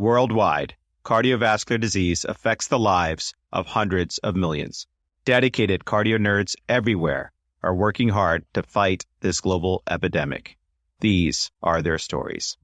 Worldwide, cardiovascular disease affects the lives of hundreds of millions. Dedicated CardioNerds everywhere are working hard to fight this global epidemic. These are their stories.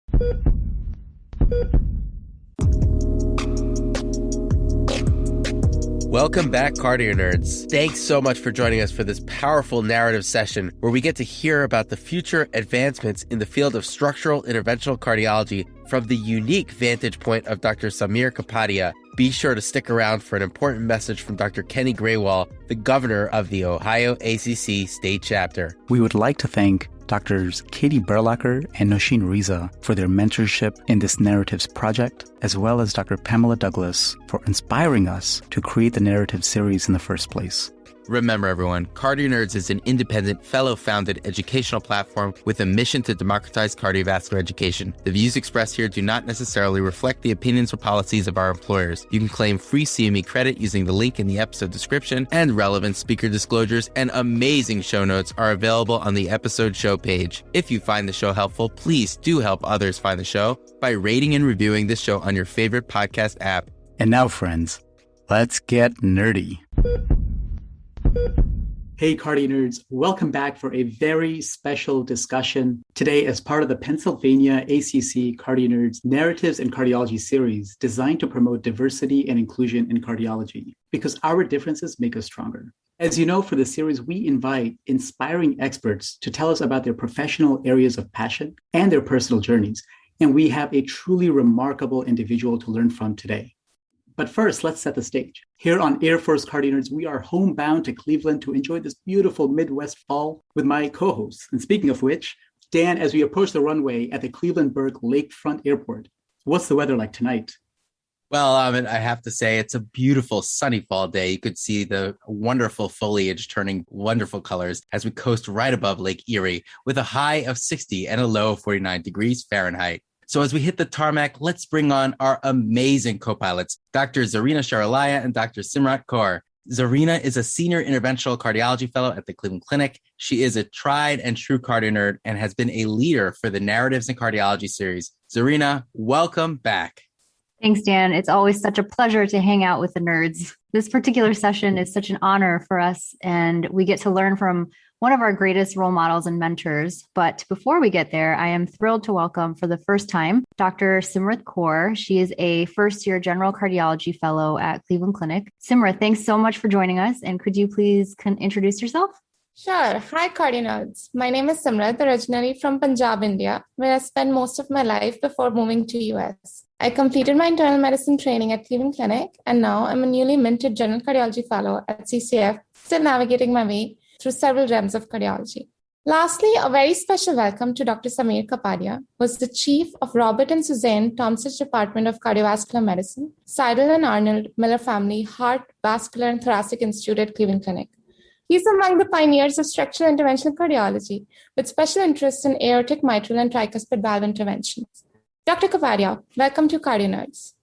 Welcome back, CardioNerds. Thanks so much for joining us for this powerful narrative session where we get to hear about the future advancements in the field of structural interventional cardiology from the unique vantage point of Dr. Samir Kapadia. Be sure to stick around for an important message from Dr. Kanny Grewal, the governor of the Ohio ACC State Chapter. We would like to thank Drs. Katie Berlacher and Noshin Riza for their mentorship in this Narratives project, as well as Dr. Pamela Douglas for inspiring us to create the Narrative series in the first place. Remember, everyone, CardioNerds is an independent, fellow-founded educational platform with a mission to democratize cardiovascular education. The views expressed here do not necessarily reflect the opinions or policies of our employers. You can claim free CME credit using the link in the episode description, and relevant speaker disclosures and amazing show notes are available on the episode show page. If you find the show helpful, please do help others find the show by rating and reviewing this show on your favorite podcast app. And now, friends, let's get nerdy. Hey, CardioNerds, welcome back for a very special discussion today as part of the Pennsylvania ACC CardioNerds Narratives in Cardiology series designed to promote diversity and inclusion in cardiology because our differences make us stronger. As you know, for the series, we invite inspiring experts to tell us about their professional areas of passion and their personal journeys. And we have a truly remarkable individual to learn from today. But first, let's set the stage. Here on Air Force CardioNerds, we are homebound to Cleveland to enjoy this beautiful Midwest fall with my co-hosts. And speaking of which, Dan, as we approach the runway at the Cleveland-Burke Lakefront Airport, what's the weather like tonight? Well, Amit, I have to say it's a beautiful sunny fall day. You could see the wonderful foliage turning wonderful colors as we coast right above Lake Erie with a high of 60 and a low of 49 degrees Fahrenheit. So as we hit the tarmac, let's bring on our amazing co-pilots, Dr. Zarina Sharalaya and Dr. Simrat Kaur. Zarina is a senior interventional cardiology fellow at the Cleveland Clinic. She is a tried and true CardioNerd and has been a leader for the Narratives in Cardiology series. Zarina, welcome back. Thanks, Dan. It's always such a pleasure to hang out with the nerds. This particular session is such an honor for us, and we get to learn from one of our greatest role models and mentors. But before we get there, I am thrilled to welcome for the first time Dr. Simrat Kaur. She is a first-year general cardiology fellow at Cleveland Clinic. Simrat, thanks so much for joining us. And could you please introduce yourself? Sure. Hi, CardioNerds. My name is Simrat, originally from Punjab, India, where I spent most of my life before moving to US. I completed my internal medicine training at Cleveland Clinic, and now I'm a newly minted general cardiology fellow at CCF, still navigating my way through several realms of cardiology. Lastly, a very special welcome to Dr. Samir Kapadia, who is the chief of Robert and Suzanne Tomsich Department of Cardiovascular Medicine, Sydell and Arnold Miller Family Heart, Vascular, and Thoracic Institute at Cleveland Clinic. He's among the pioneers of structural interventional cardiology, with special interest in aortic, mitral, and tricuspid valve interventions. Dr. Kapadia, welcome to CardioNerds.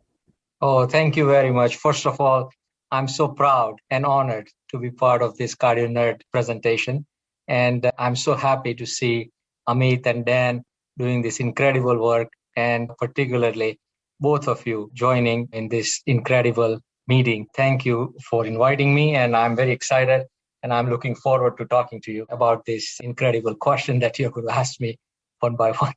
Oh, thank you very much. First of all, I'm so proud and honored to be part of this CardioNerd presentation. And I'm so happy to see Amit and Dan doing this incredible work, and particularly both of you joining in this incredible meeting. Thank you for inviting me, and I'm very excited, and I'm looking forward to talking to you about this incredible question that you're going to ask me one by one.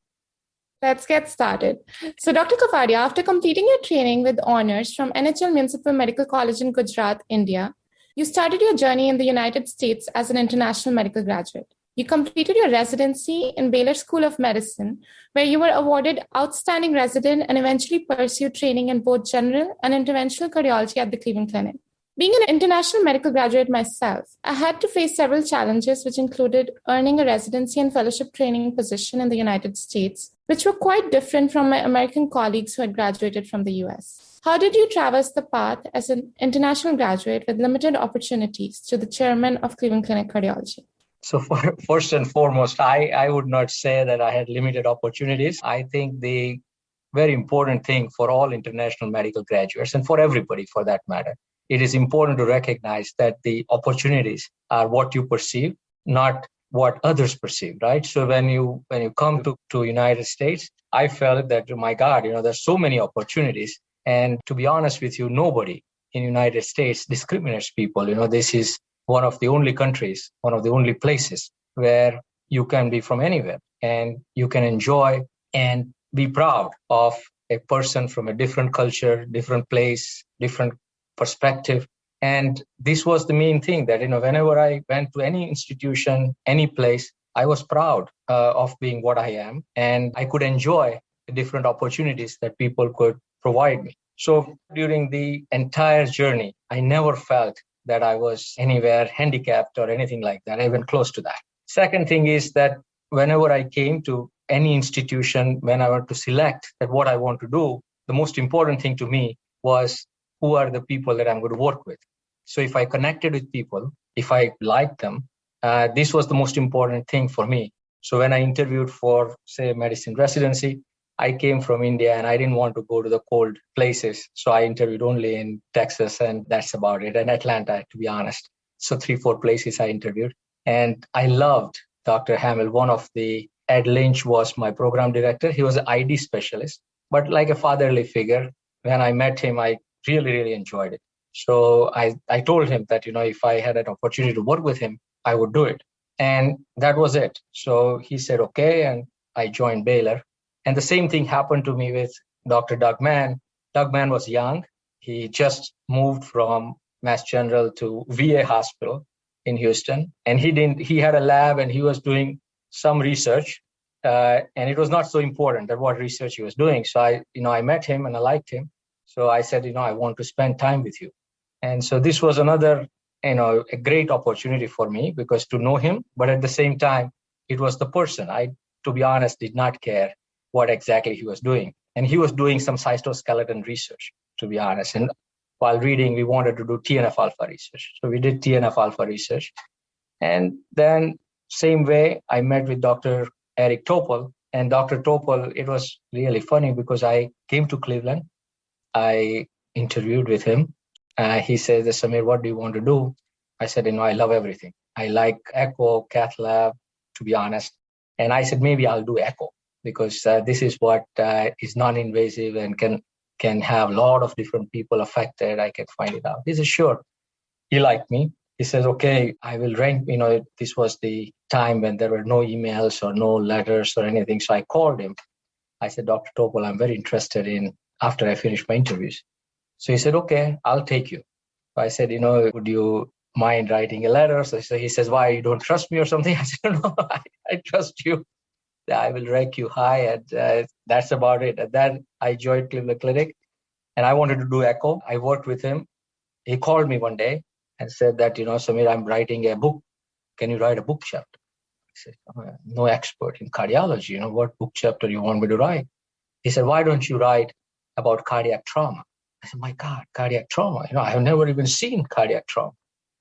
Let's get started. So, Dr. Kapadia, after completing your training with honors from NHL Municipal Medical College in Gujarat, India, you started your journey in the United States as an international medical graduate. You completed your residency in Baylor School of Medicine, where you were awarded Outstanding Resident and eventually pursued training in both general and interventional cardiology at the Cleveland Clinic. Being an international medical graduate myself, I had to face several challenges, which included earning a residency and fellowship training position in the United States, which were quite different from my American colleagues who had graduated from the US. How did you traverse the path as an international graduate with limited opportunities to the chairman of Cleveland Clinic Cardiology? So first and foremost, I would not say that I had limited opportunities. I think the very important thing for all international medical graduates, and for everybody for that matter, it is important to recognize that the opportunities are what you perceive, not what others perceive, right? So when you come to United States, I felt that, my God, there's so many opportunities. And to be honest with you, nobody in the United States discriminates people. This is one of the only countries, one of the only places where you can be from anywhere and you can enjoy and be proud of a person from a different culture, different place, different perspective. And this was the main thing that, whenever I went to any institution, any place, I was proud of being what I am, and I could enjoy the different opportunities that people could provide me. So during the entire journey, I never felt that I was anywhere handicapped or anything like that, even close to that. Second thing is that whenever I came to any institution, when I were to select that what I want to do, the most important thing to me was who are the people that I'm going to work with. So if I connected with people, if I liked them, this was the most important thing for me. So when I interviewed for, say, medicine residency, I came from India and I didn't want to go to the cold places. So I interviewed only in Texas, and that's about it. And Atlanta, to be honest. So 3-4 places I interviewed. And I loved Dr. Hamill. One of the, Ed Lynch was my program director. He was an ID specialist, but like a fatherly figure. When I met him, I really, really enjoyed it. So I told him that, if I had an opportunity to work with him, I would do it. And that was it. So he said, okay. And I joined Baylor. And the same thing happened to me with Dr. Doug Mann. Doug Mann was young. He just moved from Mass General to VA Hospital in Houston. And he had a lab and he was doing some research. And it was not so important that what research he was doing. So I met him and I liked him. So I said, I want to spend time with you. And so this was another, a great opportunity for me, because to know him, but at the same time, it was the person. I, to be honest, did not care what exactly he was doing. And he was doing some cytoskeleton research, to be honest. And while reading, we wanted to do TNF-alpha research. So we did TNF-alpha research. And then same way, I met with Dr. Eric Topol. And Dr. Topol, it was really funny because I came to Cleveland. I interviewed with him. He said, Samir, what do you want to do? I said, I love everything. I like echo, cath lab, to be honest. And I said, maybe I'll do echo, because this is what is non-invasive and can have a lot of different people affected. I can find it out. He said, sure. He liked me. He says, okay, I will rank, this was the time when there were no emails or no letters or anything. So I called him. I said, Dr. Topol, I'm very interested in after I finish my interviews. So he said, okay, I'll take you. I said, would you mind writing a letter? So he says, why, you don't trust me or something? I said, no, I trust you. I will rank you high. And that's about it. And then I joined Cleveland Clinic and I wanted to do echo. I worked with him. He called me one day and said that, Samir, I'm writing a book. Can you write a book chapter? I said, I'm no expert in cardiology. What book chapter you want me to write? He said, why don't you write about cardiac trauma? I said, my God, cardiac trauma. I have never even seen cardiac trauma.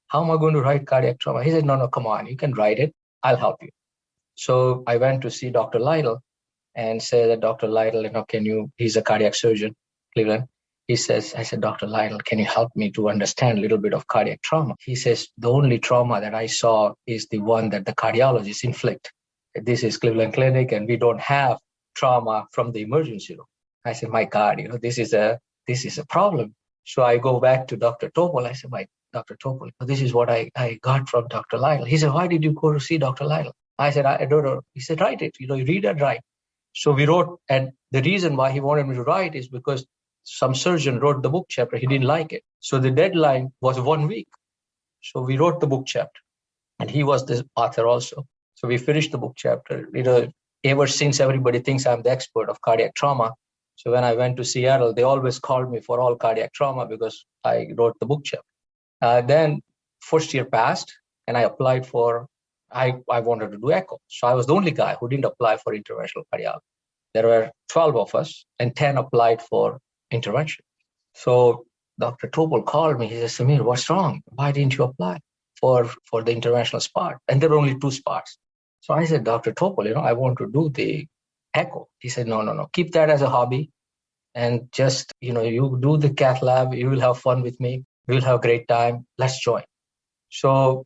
How am I going to write cardiac trauma? He said, no, come on, you can write it. I'll help you. So I went to see Dr. Lytle and said that Dr. Lytle, he's a cardiac surgeon, Cleveland. I said, Dr. Lytle, can you help me to understand a little bit of cardiac trauma? He says, the only trauma that I saw is the one that the cardiologists inflict. This is Cleveland Clinic and we don't have trauma from the emergency room. I said, my God, this is a problem. So I go back to Dr. Topol. I said, Dr. Topol, this is what I got from Dr. Lytle. He said, why did you go to see Dr. Lytle? I said, I don't know. He said, write it. You read and write. So we wrote, and the reason why he wanted me to write is because some surgeon wrote the book chapter. He didn't like it. So the deadline was 1 week. So we wrote the book chapter, and he was the author also. So we finished the book chapter. Ever since everybody thinks I'm the expert of cardiac trauma. So when I went to Seattle, they always called me for all cardiac trauma because I wrote the book chapter. Then first year passed and I applied for, I wanted to do echo. So I was the only guy who didn't apply for interventional cardiology. There were 12 of us and 10 applied for intervention. So Dr. Topol called me. He said, Samir, what's wrong? Why didn't you apply for the interventional spot? And there were only 2 spots. So I said, Dr. Topol, I want to do the echo. He said, no, keep that as a hobby. And just, you do the cath lab, you will have fun with me. We will have a great time. Let's join. So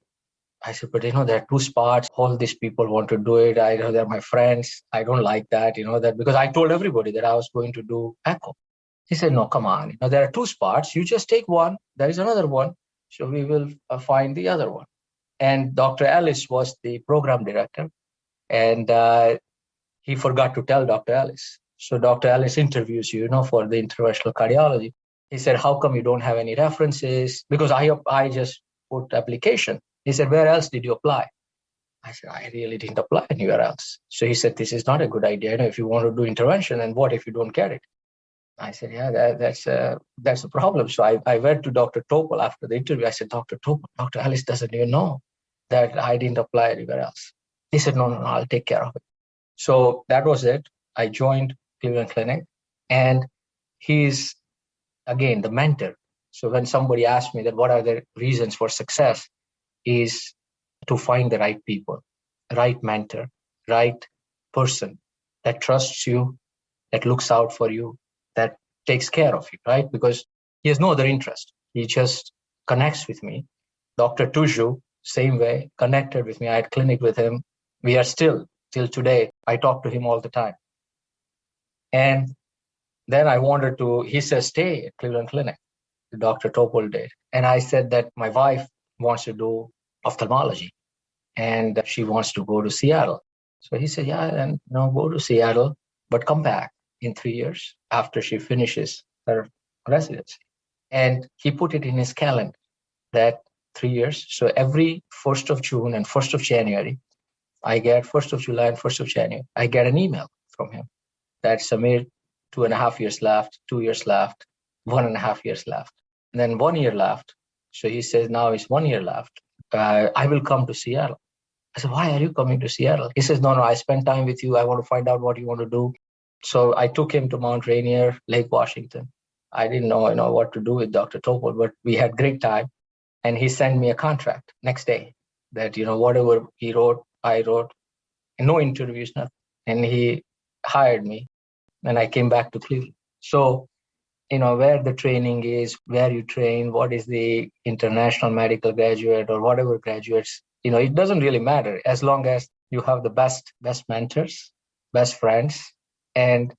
I said, but there are 2 spots. All these people want to do it. I know they're my friends. I don't like that, that because I told everybody that I was going to do echo. He said, no, come on. There are 2 spots. You just take one. There is another one. So we will find the other one. And Dr. Ellis was the program director. And he forgot to tell Dr. Ellis. So Dr. Ellis interviews you, for the interventional cardiology. He said, how come you don't have any references? Because I just put application. He said, where else did you apply? I said, I really didn't apply anywhere else. So he said, this is not a good idea. If you want to do intervention, and what if you don't get it? I said, yeah, that's a problem. So I went to Dr. Topol after the interview. I said, Dr. Topol, Dr. Ellis doesn't even know that I didn't apply anywhere else. He said, no, I'll take care of it. So that was it. I joined Cleveland Clinic, and he's, again, the mentor. So when somebody asks me that what are the reasons for success, is to find the right people, right mentor, right person that trusts you, that looks out for you, that takes care of you, right? Because he has no other interest. He just connects with me. Dr. Tuju, same way, connected with me. I had clinic with him. We are still, till today, I talk to him all the time. And then he says, stay at Cleveland Clinic. Dr. Topol did. And I said that my wife wants to do ophthalmology and she wants to go to Seattle. So he said, yeah, and go to Seattle, but come back in 3 years after she finishes her residency. And he put it in his calendar that 3 years. So every 1st of June and 1st of January, I get 1st of July and 1st of January, I get an email from him that Samir, 2.5 years left, 2 years left, 1.5 years left, and then 1 year left. So he says, now it's 1 year left. I will come to Seattle. I said, why are you coming to Seattle? He says, no, I spent time with you. I want to find out what you want to do. So I took him to Mount Rainier, Lake Washington. I didn't know what to do with Dr. Topol, but we had great time. And he sent me a contract next day that, whatever he wrote, I wrote, and no interviews, nothing. And he hired me, and I came back to Cleveland. So, where the training is, where you train, what is the international medical graduate or whatever graduates, it doesn't really matter as long as you have the best mentors, best friends. And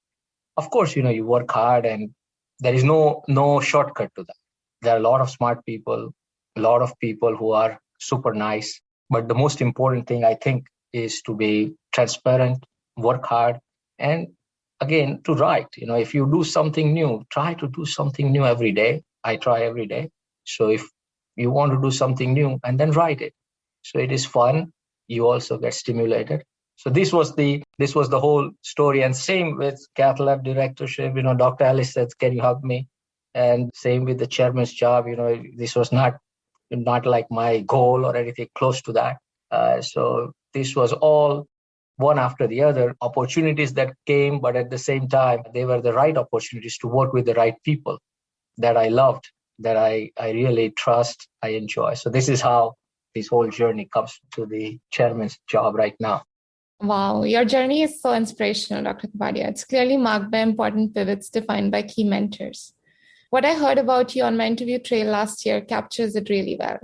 of course, you work hard, and there is no shortcut to that. There are a lot of smart people, a lot of people who are super nice. But the most important thing, I think, is to be transparent, work hard, and again, to write. If you do something new, try to do something new every day. I try every day. So if you want to do something new, and then write it. So it is fun. You also get stimulated. So this was the whole story. And same with cath lab directorship. Dr. Ellis said, can you help me? And same with the chairman's job. This was not like my goal or anything close to that. So this was all one after the other, opportunities that came, but at the same time, they were the right opportunities to work with the right people that I loved, that I really trust, I enjoy. So this is how this whole journey comes to the chairman's job right now. Wow, your journey is so inspirational, Dr. Kapadia. It's clearly marked by important pivots defined by key mentors. What I heard about you on my interview trail last year captures it really well.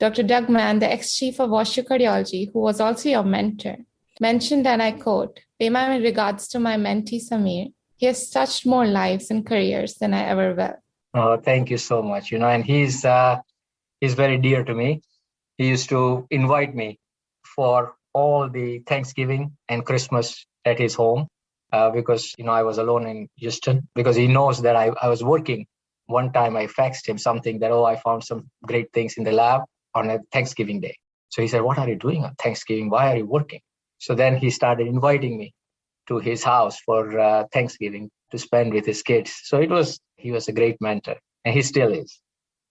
Dr. Doug Mann, the ex-chief of Vascular Cardiology, who was also your mentor, mentioned, and I quote, "Pay my regards to my mentee Samir. He has touched more lives and careers than I ever will." Oh, thank you so much. And he's very dear to me. He used to invite me for all the Thanksgiving and Christmas at his home because, I was alone in Houston, because he knows that I was working. One time I faxed him something that, I found some great things in the lab on a Thanksgiving day. So he said, what are you doing on Thanksgiving? Why are you working? So then he started inviting me to his house for Thanksgiving to spend with his kids. So he was a great mentor, and he still is.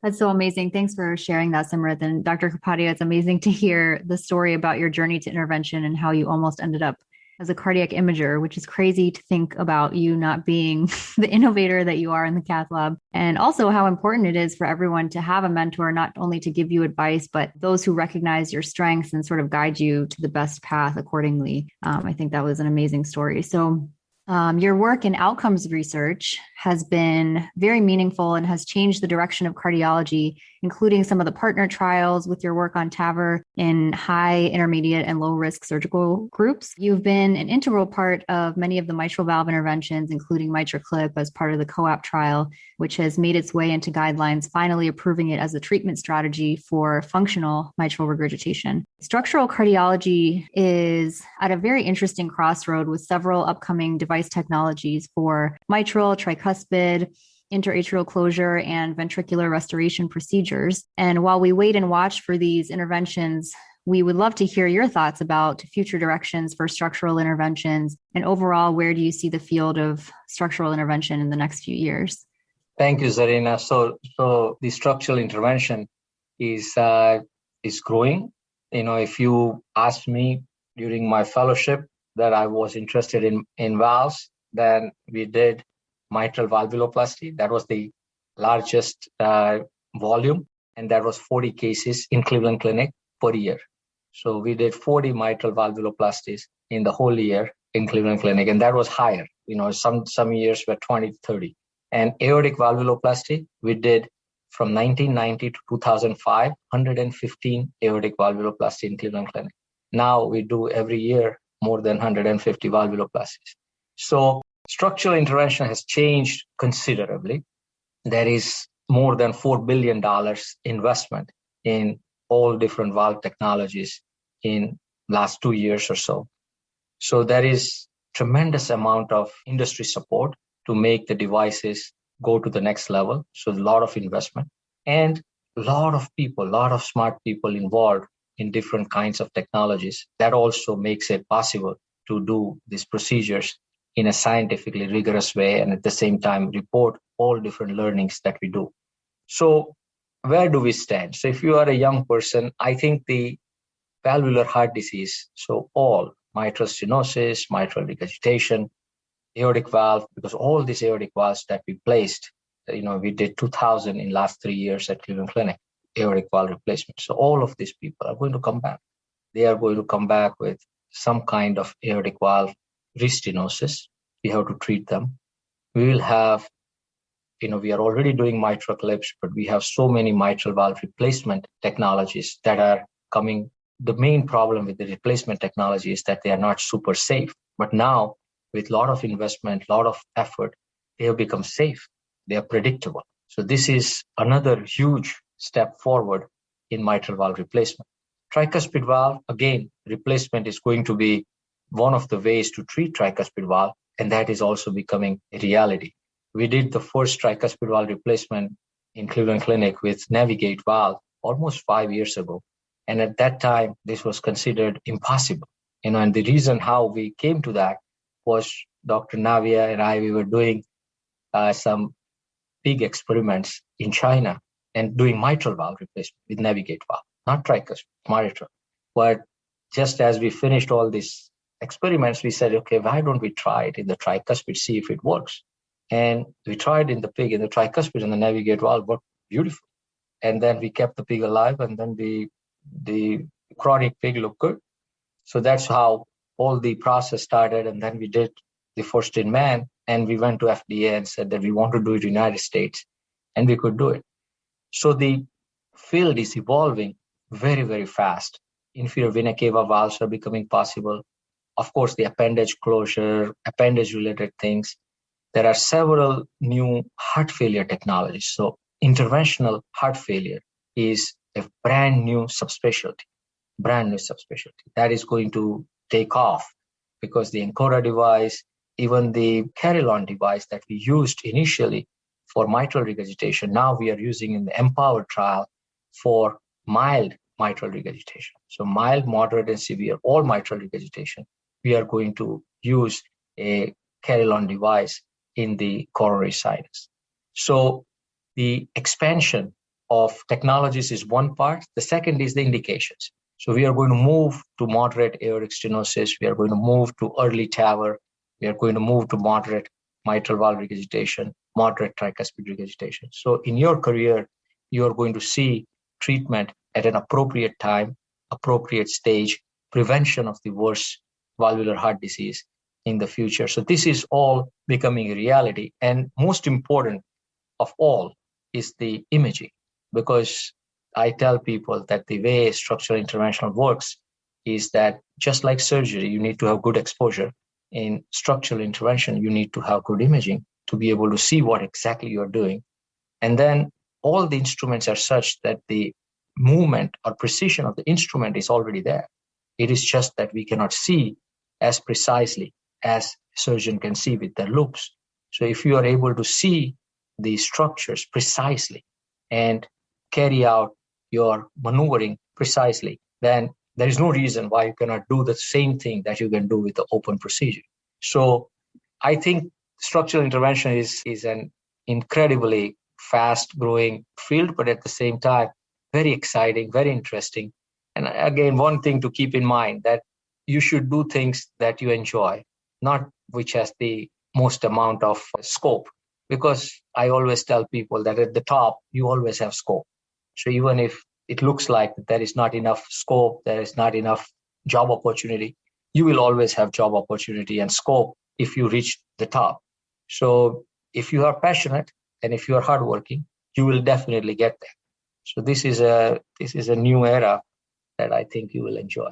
That's so amazing. Thanks for sharing that, Simrat. And Dr. Kapadia, it's amazing to hear the story about your journey to intervention and how you almost ended up as a cardiac imager, which is crazy to think about you not being the innovator that you are in the cath lab. And also how important it is for everyone to have a mentor, not only to give you advice, but those who recognize your strengths and sort of guide you to the best path accordingly. I think that was an amazing story. So Your work in outcomes research has been very meaningful and has changed the direction of cardiology, including some of the partner trials with your work on TAVR in high, intermediate, and low risk surgical groups. You've been an integral part of many of the mitral valve interventions, including MitraClip as part of the COAP trial, which has made its way into guidelines, finally approving it as a treatment strategy for functional mitral regurgitation. Structural cardiology is at a very interesting crossroad with several upcoming device technologies for mitral, tricuspid, interatrial closure, and ventricular restoration procedures. And while we wait and watch for these interventions, we would love to hear your thoughts about future directions for structural interventions, and overall, where do you see the field of structural intervention in the next few years? Thank you, Zarina. So the structural intervention is growing. If you asked me during my fellowship that I was interested in valves, then we did mitral valvuloplasty. That was the largest volume, and that was 40 cases in Cleveland Clinic per year. So we did 40 mitral valvuloplasties in the whole year in Cleveland Clinic, and that was higher. Some years were 20 to 30. And aortic valvuloplasty, we did from 1990 to 2005, 115 aortic valvuloplasty in Cleveland Clinic. Now we do every year more than 150 valvuloplasties. So structural intervention has changed considerably. There is more than $4 billion investment in all different valve technologies in last 2 years or so. So there is tremendous amount of industry support to make the devices go to the next level. So a lot of investment and a lot of people, a lot of smart people involved in different kinds of technologies. That also makes it possible to do these procedures in a scientifically rigorous way and at the same time report all different learnings that we do. So where do we stand? So if you are a young person, I think the valvular heart disease, so all mitral stenosis, mitral regurgitation, aortic valve, because all these aortic valves that we placed, we did 2,000 in last 3 years at Cleveland Clinic, aortic valve replacement. So all of these people are going to come back. They are going to come back with some kind of aortic valve restenosis. We have to treat them. We will have, we are already doing MitraClips, but we have so many mitral valve replacement technologies that are coming. The main problem with the replacement technology is that they are not super safe. But now, with a lot of investment, a lot of effort, they have become safe. They are predictable. So this is another huge step forward in mitral valve replacement. Tricuspid valve, again, replacement is going to be one of the ways to treat tricuspid valve, and that is also becoming a reality. We did the first tricuspid valve replacement in Cleveland Clinic with Navigate valve almost 5 years ago. And at that time, this was considered impossible. And the reason how we came to that was Dr. Navia and we were doing some big experiments in China and doing mitral valve replacement with Navigate valve, not tricuspid, mitral. But just as we finished all these experiments, we said, okay, why don't we try it in the tricuspid, see if it works? And we tried in the pig, in the tricuspid, and the Navigate valve worked beautiful. And then we kept the pig alive, and then the chronic pig looked good. So that's how all the process started. And then we did the first in man, and we went to FDA and said that we want to do it in the United States, and we could do it. So the field is evolving very, very fast. Inferior vena cava valves are becoming possible. Of course, the appendage closure, appendage-related things. There are several new heart failure technologies. So interventional heart failure is a brand new subspecialty that is going to take off because the Encora device, even the Carillon device that we used initially for mitral regurgitation, now we are using in the Empower trial for mild mitral regurgitation. So mild, moderate, and severe, all mitral regurgitation, we are going to use a Carillon device in the coronary sinus. So the expansion of technologies is one part. The second is the indications. So we are going to move to moderate aortic stenosis. We are going to move to early TAVR. We are going to move to moderate mitral valve regurgitation, moderate tricuspid regurgitation. So in your career, you are going to see treatment at an appropriate time, appropriate stage, prevention of the worst valvular heart disease, in the future. So this is all becoming a reality. And most important of all is the imaging, because I tell people that the way structural intervention works is that just like surgery, you need to have good exposure. In structural intervention, you need to have good imaging to be able to see what exactly you're doing. And then all the instruments are such that the movement or precision of the instrument is already there. It is just that we cannot see as precisely as a surgeon can see with their loops. So if you are able to see the structures precisely and carry out your maneuvering precisely, then there is no reason why you cannot do the same thing that you can do with the open procedure. So I think structural intervention is an incredibly fast growing field, but at the same time, very exciting, very interesting. And again, one thing to keep in mind that you should do things that you enjoy, not which has the most amount of scope. Because I always tell people that at the top, you always have scope. So even if it looks like there is not enough scope, there is not enough job opportunity, you will always have job opportunity and scope if you reach the top. So if you are passionate and if you are hardworking, you will definitely get there. So this is a new era that I think you will enjoy.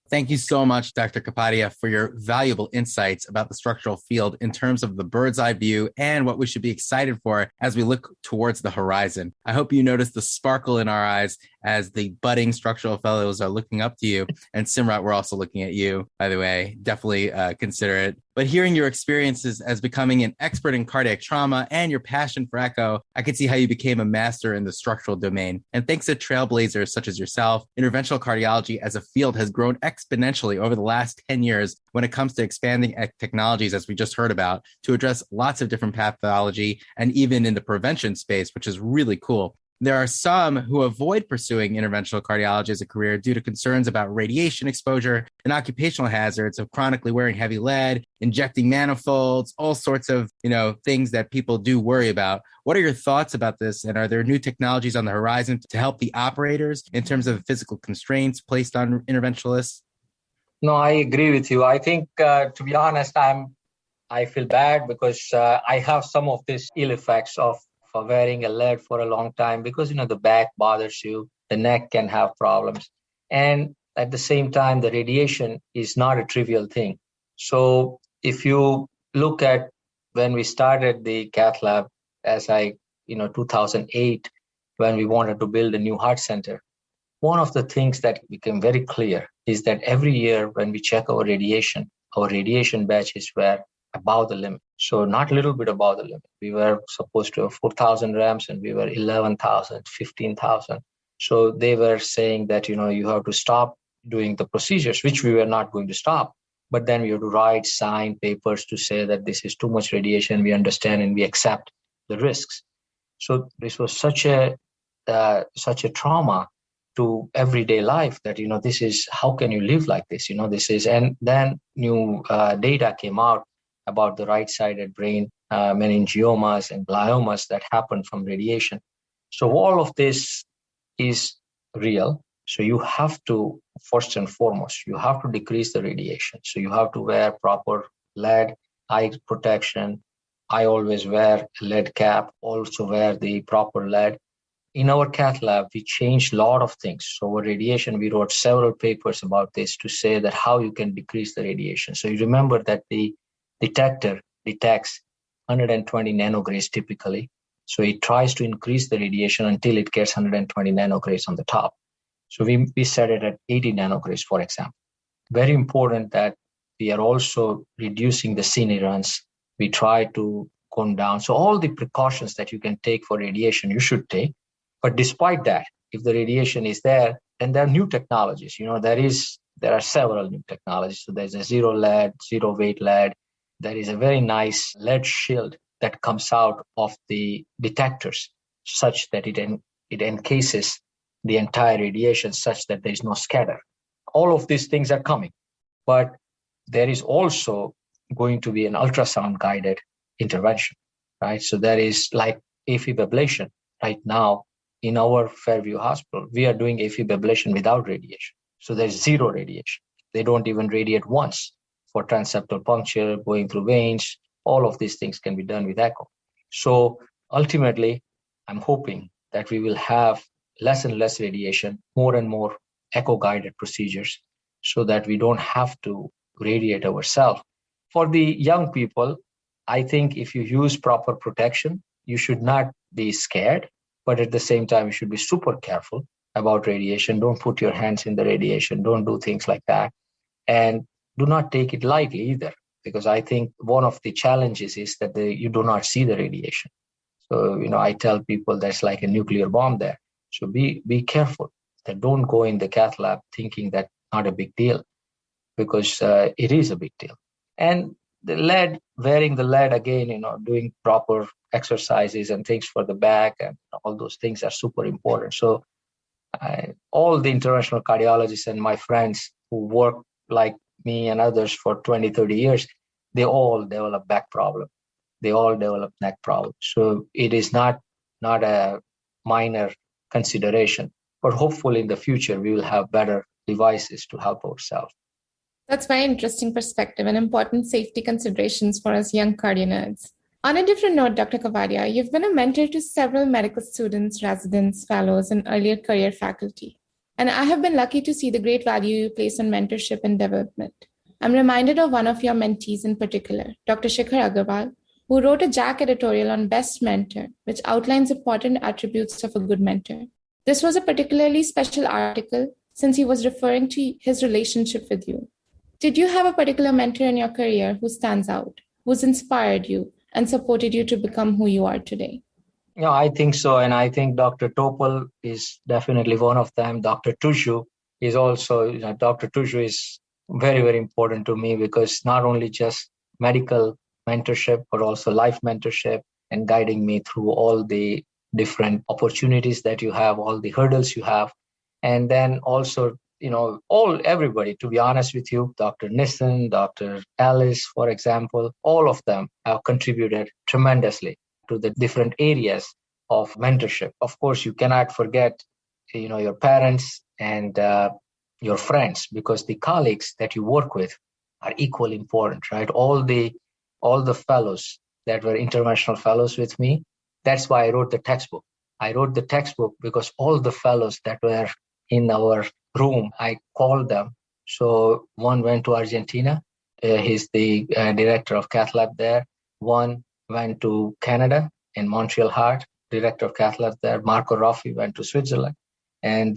Thank you so much, Dr. Kapadia, for your valuable insights about the structural field in terms of the bird's eye view and what we should be excited for as we look towards the horizon. I hope you notice the sparkle in our eyes as the budding structural fellows are looking up to you. And Simrat, we're also looking at you, by the way. Definitely consider it. But hearing your experiences as becoming an expert in cardiac trauma and your passion for echo, I could see how you became a master in the structural domain. And thanks to trailblazers such as yourself, interventional cardiology as a field has grown exponentially over the last 10 years when it comes to expanding technologies, as we just heard about, to address lots of different pathology and even in the prevention space, which is really cool. There are some who avoid pursuing interventional cardiology as a career due to concerns about radiation exposure and occupational hazards of chronically wearing heavy lead, injecting manifolds, all sorts of, things that people do worry about. What are your thoughts about this? And are there new technologies on the horizon to help the operators in terms of physical constraints placed on interventionalists? No, I agree with you. I think, to be honest, I feel bad because I have some of these ill effects of wearing a lead for a long time because, the back bothers you, the neck can have problems. And at the same time, the radiation is not a trivial thing. So if you look at when we started the cath lab, 2008, when we wanted to build a new heart center, one of the things that became very clear is that every year when we check our radiation batches were above the limit. So not a little bit above the limit. We were supposed to have 4,000 rams and we were 11,000, 15,000. So they were saying that, you have to stop doing the procedures, which we were not going to stop. But then we have to sign papers to say that this is too much radiation. We understand and we accept the risks. So this was such a trauma to everyday life that, this is, how can you live like this? And then new data came out about the right-sided brain meningiomas and gliomas that happen from radiation. So all of this is real. So you have to, first and foremost, you have to decrease the radiation. So you have to wear proper lead, eye protection. I always wear a lead cap, also wear the proper lead. In our cath lab, we changed a lot of things. So our radiation, we wrote several papers about this to say that how you can decrease the radiation. So you remember that the detector detects 120 nanograys typically. So it tries to increase the radiation until it gets 120 nanograys on the top. So we set it at 80 nanograys, for example. Very important that we are also reducing the cine runs. We try to come down. So all the precautions that you can take for radiation, you should take. But despite that, if the radiation is there, then there are new technologies. There are several new technologies. So there's a zero lead, zero weight lead. There is a very nice lead shield that comes out of the detectors such that it encases the entire radiation such that there is no scatter. All of these things are coming. But there is also going to be an ultrasound guided intervention, right? So there is like AFib ablation right now in our Fairview Hospital. We are doing AFib ablation without radiation. So there's zero radiation. They don't even radiate once. for transeptal puncture, going through veins. All of these things can be done with echo. So ultimately, I'm hoping that we will have less and less radiation, more and more echo-guided procedures, so that we don't have to radiate ourselves. For the young people, I think if you use proper protection, you should not be scared, but at the same time, you should be super careful about radiation. Don't put your hands in the radiation. Don't do things like that. And do not take it lightly either, because I think one of the challenges is that you do not see the radiation. So, I tell people there's like a nuclear bomb there. So be careful that don't go in the cath lab thinking that not a big deal, because it is a big deal. And the lead, wearing the lead again, doing proper exercises and things for the back and all those things are super important. So all the interventional cardiologists and my friends who work like me and others for 20, 30 years, they all develop back problem. They all develop neck problem. So it is not a minor consideration, but hopefully in the future, we will have better devices to help ourselves. That's very interesting perspective and important safety considerations for us young CardioNerds. On a different note, Dr. Kapadia, you've been a mentor to several medical students, residents, fellows, and earlier career faculty. And I have been lucky to see the great value you place on mentorship and development. I'm reminded of one of your mentees in particular, Dr. Shikhar Agarwal, who wrote a JACC editorial on Best Mentor, which outlines important attributes of a good mentor. This was a particularly special article since he was referring to his relationship with you. Did you have a particular mentor in your career who stands out, who's inspired you and supported you to become who you are today? I think so. And I think Dr. Topal is definitely one of them. Dr. Tushu is also, Dr. Tushu is very, very important to me, because not only just medical mentorship, but also life mentorship and guiding me through all the different opportunities that you have, all the hurdles you have. And then also, everybody, to be honest with you, Dr. Nissen, Dr. Alice, for example, all of them have contributed tremendously to the different areas of mentorship. Of course, you cannot forget, your parents and your friends, because the colleagues that you work with are equally important, right? All the fellows that were interventional fellows with me, that's why I wrote the textbook. I wrote the textbook because all the fellows that were in our room, I called them. So one went to Argentina. He's the director of cath lab there. One went to Canada in Montreal Heart, director of cath lab there. Marco Roffi went to Switzerland and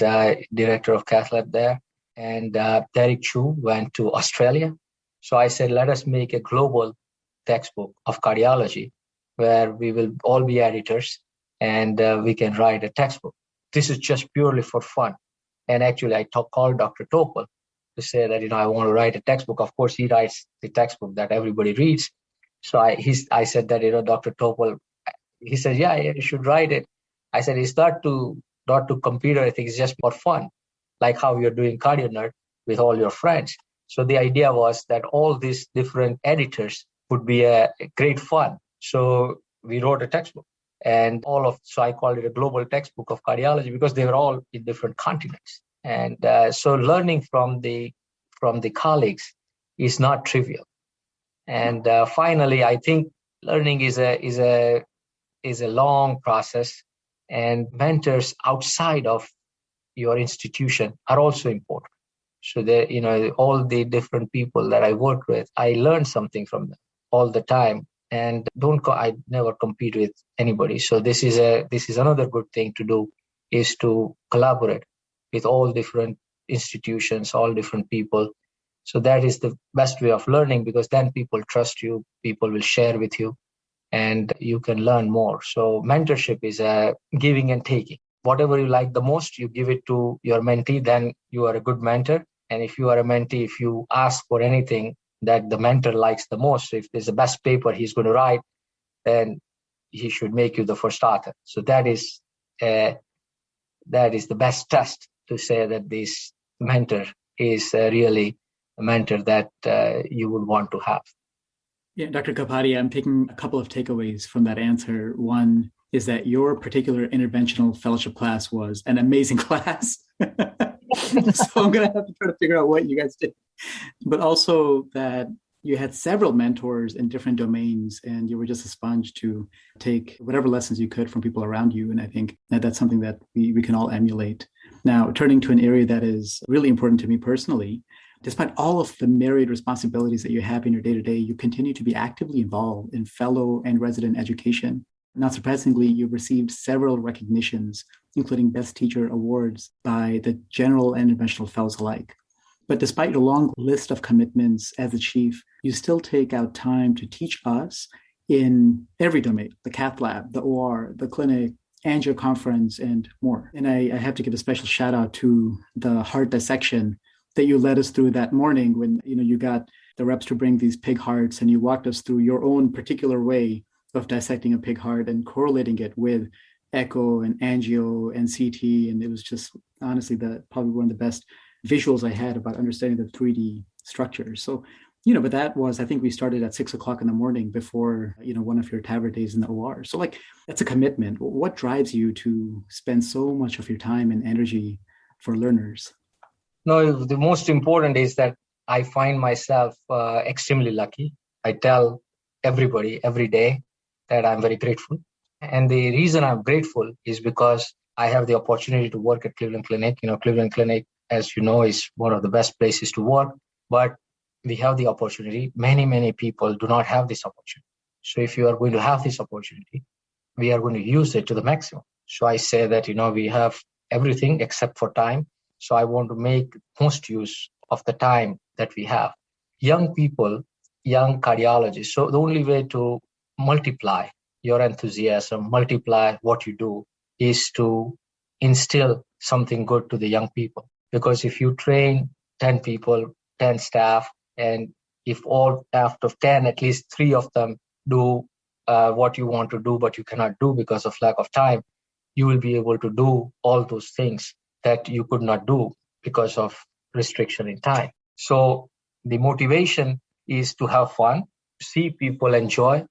director of cath lab there. And Derek Chu went to Australia. So I said, let us make a global textbook of cardiology where we will all be editors and we can write a textbook. This is just purely for fun. And actually, I called Dr. Topal to say that, I want to write a textbook. Of course, he writes the textbook that everybody reads. So I said that, Dr. Topal, he said, yeah, you should write it. I said, it's not to compete or anything. It's just for fun, like how you're doing CardioNerd with all your friends. So the idea was that all these different editors would be a great fun. So we wrote a textbook. And so I called it a global textbook of cardiology, because they were all in different continents. And so learning from the colleagues is not trivial. And finally, I think learning is a long process, and mentors outside of your institution are also important. So all the different people that I work with, I learn something from them all the time. And I never compete with anybody. So this is another good thing to do, is to collaborate with all different institutions, all different people. So that is the best way of learning, because then people trust you, people will share with you, and you can learn more. So mentorship is a giving and taking. Whatever you like the most, you give it to your mentee, then you are a good mentor. And if you are a mentee, if you ask for anything that the mentor likes the most, so if there's the best paper he's going to write, then he should make you the first author. So that is the best test to say that this mentor is really a mentor that you would want to have. Yeah, Dr. Kapadia, I'm taking a couple of takeaways from that answer. One is that your particular interventional fellowship class was an amazing class. So I'm going to have to try to figure out what you guys did. But also that you had several mentors in different domains, and you were just a sponge to take whatever lessons you could from people around you. And I think that's something that we can all emulate. Now, turning to an area that is really important to me personally, despite all of the myriad responsibilities that you have in your day-to-day, you continue to be actively involved in fellow and resident education. Not surprisingly, you've received several recognitions, including Best Teacher awards by the general and interventional fellows alike. But despite your long list of commitments as a chief, you still take out time to teach us in every domain, the cath lab, the OR, the clinic, angio conference, and more. And I have to give a special shout out to the heart dissection that you led us through that morning when you got the reps to bring these pig hearts, and you walked us through your own particular way of dissecting a pig heart and correlating it with echo and angio and CT. And it was just honestly probably one of the best visuals I had about understanding the 3D structures. So, but that was, I think we started at 6 o'clock in the morning before, one of your TAVR days in the OR. So that's a commitment. What drives you to spend so much of your time and energy for learners? No, the most important is that I find myself extremely lucky. I tell everybody every day that I'm very grateful. And the reason I'm grateful is because I have the opportunity to work at Cleveland Clinic. Cleveland Clinic, as you know, is one of the best places to work, but we have the opportunity. Many, many people do not have this opportunity. So if you are going to have this opportunity, we are going to use it to the maximum. So I say that, we have everything except for time. So I want to make most use of the time that we have. Young people, young cardiologists. So the only way to multiply your enthusiasm, multiply what you do, is to instill something good to the young people. Because if you train 10 people, 10 staff, and if all out of 10, at least 3 of them do what you want to do, but you cannot do because of lack of time, you will be able to do all those things that you could not do because of restriction in time. So the motivation is to have fun, see people enjoy,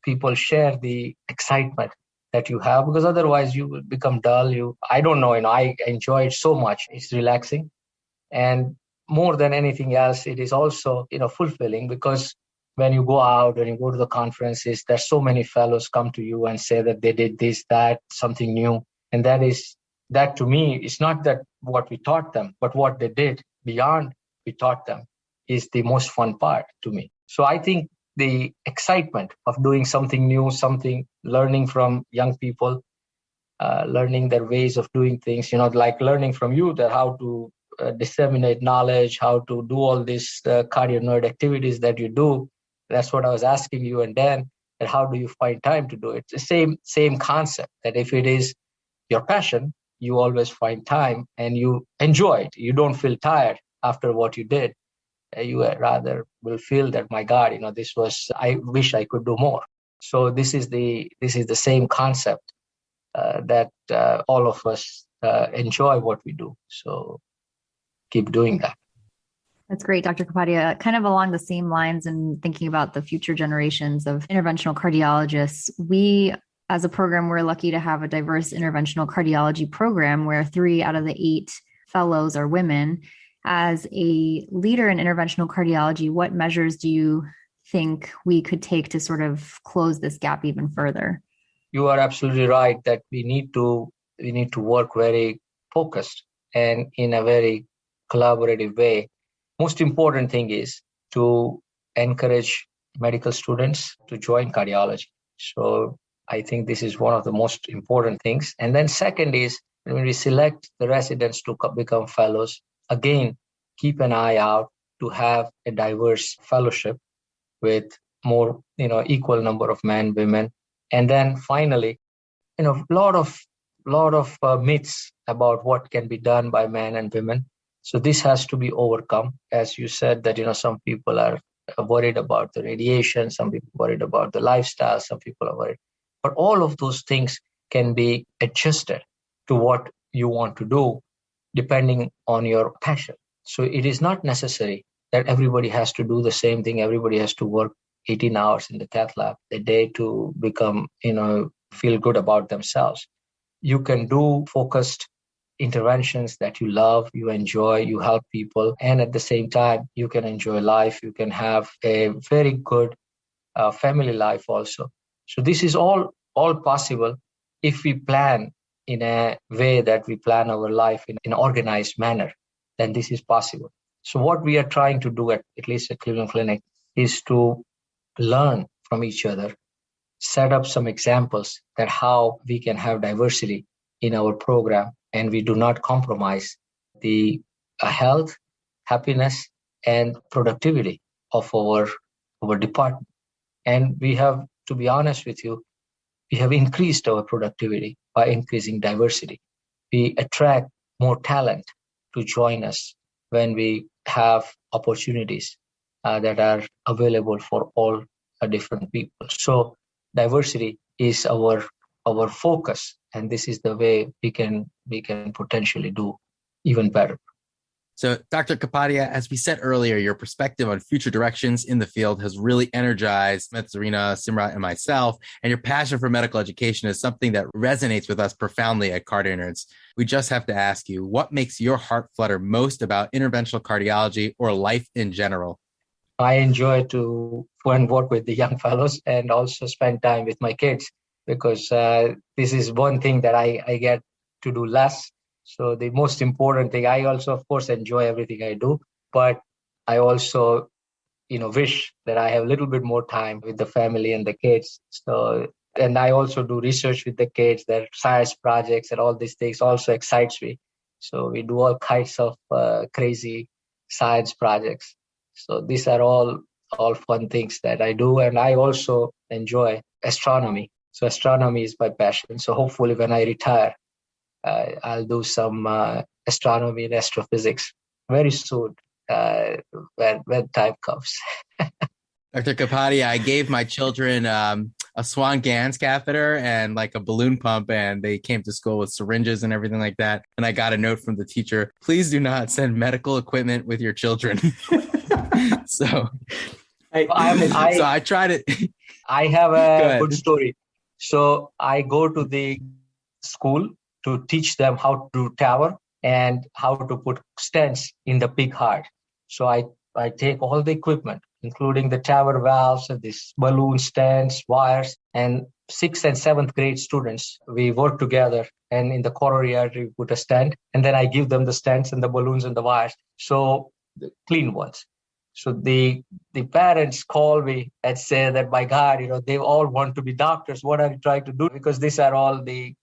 people share the excitement that you have, because otherwise you will become dull. I don't know, I enjoy it so much. It's relaxing. And more than anything else, it is also, fulfilling, because when you go out, when you go to the conferences, there's so many fellows come to you and say that they did this, that, something new. And that to me is not that what we taught them, but what they did beyond we taught them is the most fun part to me. So I think the excitement of doing something new, learning from young people, learning their ways of doing things, like learning from you that how to disseminate knowledge, how to do all these CardioNerd activities that you do. That's what I was asking you. And then, that how do you find time to do it? It's the same concept, that if it is your passion, you always find time and you enjoy it. You don't feel tired after what you did. You rather will feel that, my God, I wish I could do more. So this is the same concept that all of us enjoy what we do. So keep doing that. That's great, Dr. Kapadia. Kind of along the same lines and thinking about the future generations of interventional cardiologists, we, as a program, we're lucky to have a diverse interventional cardiology program where 3 out of the 8 fellows are women. As a leader in interventional cardiology, what measures do you think we could take to sort of close this gap even further? You are absolutely right that we need to work very focused and in a very collaborative way. Most important thing is to encourage medical students to join cardiology. So I think this is one of the most important things. And then second is, when we select the residents to become fellows, again, keep an eye out to have a diverse fellowship with more, equal number of men, women. And then finally, lot of myths about what can be done by men and women. So this has to be overcome. As you said that, some people are worried about the radiation, some people worried about the lifestyle, some people are worried. But all of those things can be adjusted to what you want to do depending on your passion. So it is not necessary that everybody has to do the same thing. Everybody has to work 18 hours in the cath lab a day to become, feel good about themselves. You can do focused interventions that you love, you enjoy, you help people, and at the same time, you can enjoy life. You can have a very good family life also. So this is all possible if we plan in a way that we plan our life in an organized manner. Then this is possible. So what we are trying to do at least at Cleveland Clinic is to learn from each other, set up some examples that how we can have diversity in our program, and we do not compromise the health, happiness, and productivity of our department. And we have, to be honest with you, we have increased our productivity by increasing diversity. We attract more talent to join us when we have opportunities that are available for all different people. So diversity is our focus, and this is the way we can potentially do even better. So, Dr. Kapadia, as we said earlier, your perspective on future directions in the field has really energized Smith, Zarina, Simrat, and myself. And your passion for medical education is something that resonates with us profoundly at CardioNerds. We just have to ask you, what makes your heart flutter most about interventional cardiology or life in general? I enjoy to go and work with the young fellows and also spend time with my kids, because this is one thing that I get to do less. So the most important thing, I also, of course, enjoy everything I do, but I also, wish that I have a little bit more time with the family and the kids. So, and I also do research with the kids, their science projects and all these things also excites me. So we do all kinds of crazy science projects. So these are all fun things that I do. And I also enjoy astronomy. So astronomy is my passion. So hopefully when I retire, I'll do some astronomy and astrophysics very soon when time comes. Dr. Kapadia, I gave my children a Swan-Ganz catheter and like a balloon pump, and they came to school with syringes and everything like that. And I got a note from the teacher, please do not send medical equipment with your children. So I tried it. I have a good story. So I go to the school to teach them how to do TAVR and how to put stents in the pig heart. So I take all the equipment, including the TAVR valves and these balloon stents, wires, and 6th and 7th grade students, we work together, and in the coronary artery, we put a stent, and then I give them the stents and the balloons and the wires. So the clean ones. So the parents call me and say that, my God, they all want to be doctors. What are you trying to do? Because these are all the,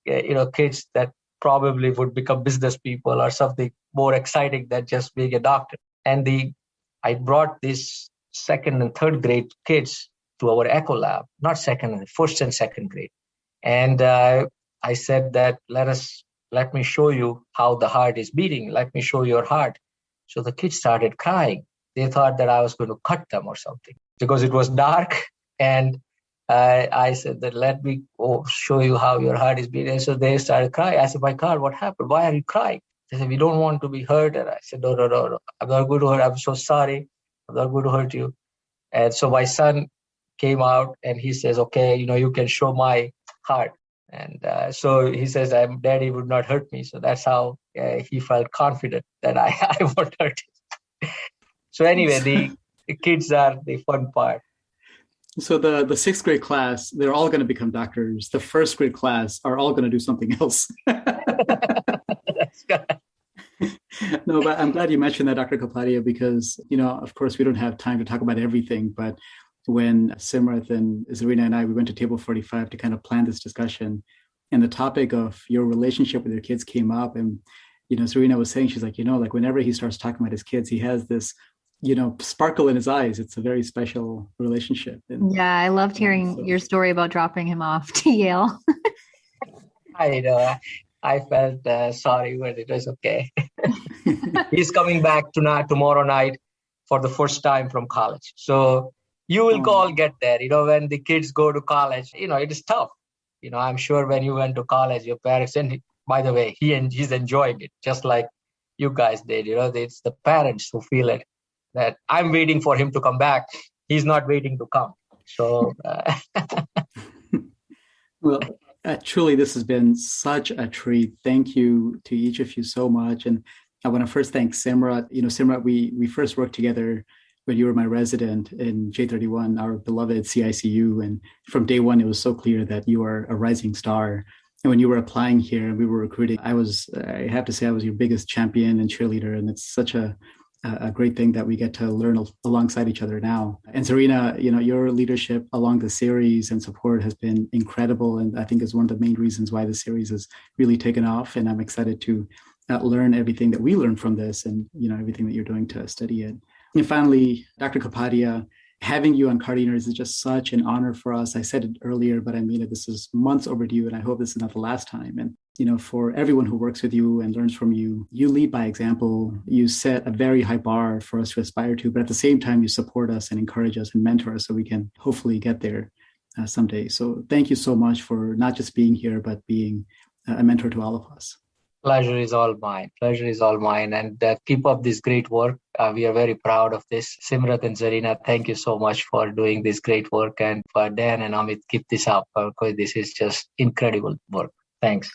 kids that probably would become business people or something more exciting than just being a doctor. And I brought these 2nd and 3rd grade kids to our echo lab, not 1st and 2nd grade. And I said that let me show you how the heart is beating. Let me show your heart. So the kids started crying. They thought that I was going to cut them or something because it was dark. And I said that let me show you how your heart is beating. And so they started crying. I said, my God, what happened? Why are you crying? They said, we don't want to be hurt. And I said, no. I'm not going to hurt. I'm so sorry. I'm not going to hurt you. And so my son came out and he says, okay, you can show my heart. And so he says, Daddy would not hurt me. So that's how he felt confident that I won't hurt him. So anyway, the kids are the fun part. So the 6th grade class, they're all going to become doctors. The 1st grade class are all going to do something else. That's good. No, but I'm glad you mentioned that, Dr. Kapadia, because, of course, we don't have time to talk about everything. But when Simrat and Zarina and we went to Table 45 to kind of plan this discussion, and the topic of your relationship with your kids came up, and, Zarina was saying, she's like, whenever he starts talking about his kids, he has this sparkle in his eyes. It's a very special relationship. And, yeah, I loved hearing your story about dropping him off to Yale. I know. I felt sorry, but it was okay. He's coming back tomorrow night for the first time from college. So you will all get there. When the kids go to college, it is tough. I'm sure when you went to college, your parents, and by the way, he's enjoying it just like you guys did. It's the parents who feel it. That I'm waiting for him to come back. He's not waiting to come. So, well, Truly, this has been such a treat. Thank you to each of you so much. And I want to first thank Simrat. Simrat, we first worked together when you were my resident in J31, our beloved CICU. And from day one, it was so clear that you are a rising star. And when you were applying here and we were recruiting, I have to say, I was your biggest champion and cheerleader. And it's such a great thing that we get to learn alongside each other now. And Zarina, your leadership along the series and support has been incredible. And I think is one of the main reasons why the series has really taken off. And I'm excited to learn everything that we learned from this and, everything that you're doing to study it. And finally, Dr. Kapadia, having you on CardioNerds is just such an honor for us. I said it earlier, but I mean it. This is months overdue, and I hope this is not the last time. And, for everyone who works with you and learns from you, you lead by example. You set a very high bar for us to aspire to, but at the same time, you support us and encourage us and mentor us so we can hopefully get there someday. So thank you so much for not just being here, but being a mentor to all of us. Pleasure is all mine. And keep up this great work. We are very proud of this. Simrat and Zarina, thank you so much for doing this great work. And for Dan and Amit, keep this up because this is just incredible work. Thanks.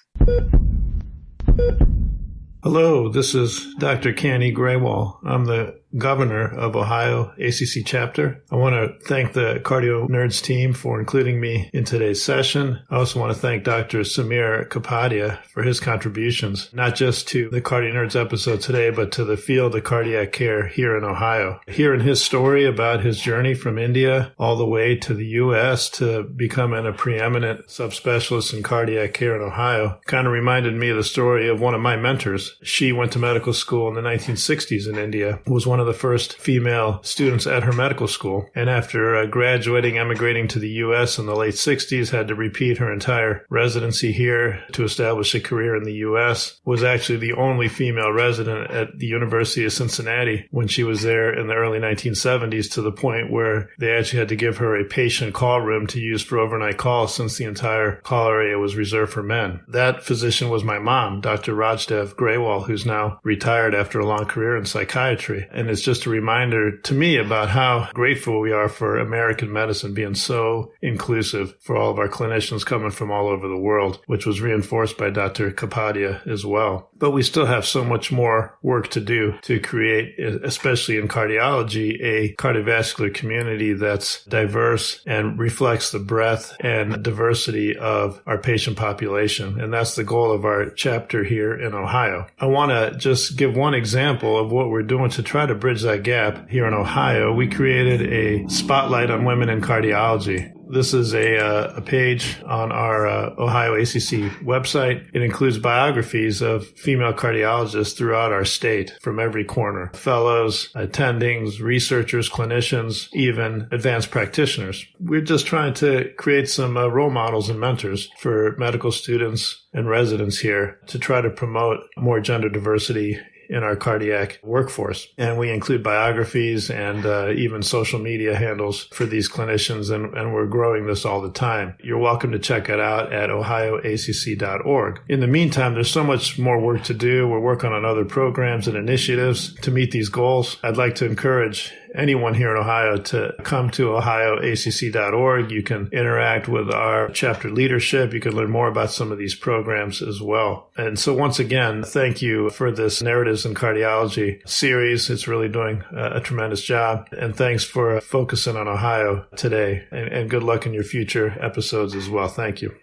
Hello, this is Dr. Kanny Grewal. I'm the governor of Ohio ACC chapter. I want to thank the CardioNerds team for including me in today's session. I also want to thank Dr. Samir Kapadia for his contributions, not just to the CardioNerds episode today, but to the field of cardiac care here in Ohio. Hearing his story about his journey from India all the way to the U.S. to becoming a preeminent subspecialist in cardiac care in Ohio kind of reminded me of the story of one of my mentors. She went to medical school in the 1960s in India, was one of the first female students at her medical school. And after graduating, emigrating to the U.S. in the late 60s, had to repeat her entire residency here to establish a career in the U.S., was actually the only female resident at the University of Cincinnati when she was there in the early 1970s, to the point where they actually had to give her a patient call room to use for overnight calls since the entire call area was reserved for men. That physician was my mom, Dr. Rajdev Grewal, who's now retired after a long career in psychiatry. And it's just a reminder to me about how grateful we are for American medicine being so inclusive for all of our clinicians coming from all over the world, which was reinforced by Dr. Kapadia as well. But we still have so much more work to do to create, especially in cardiology, a cardiovascular community that's diverse and reflects the breadth and diversity of our patient population. And that's the goal of our chapter here in Ohio. I want to just give one example of what we're doing to try to bridge that gap here in Ohio. We created a spotlight on women in cardiology. This is a page on our Ohio ACC website. It includes biographies of female cardiologists throughout our state from every corner. Fellows, attendings, researchers, clinicians, even advanced practitioners. We're just trying to create some role models and mentors for medical students and residents here to try to promote more gender diversity in our cardiac workforce. And we include biographies and even social media handles for these clinicians, and we're growing this all the time. You're welcome to check it out at ohioacc.org. In the meantime, there's so much more work to do. We're working on other programs and initiatives to meet these goals. I'd like to encourage anyone here in Ohio to come to ohioacc.org. You can interact with our chapter leadership. You can learn more about some of these programs as well. And so once again, thank you for this Narratives in Cardiology series. It's really doing a tremendous job. And thanks for focusing on Ohio today. And good luck in your future episodes as well. Thank you.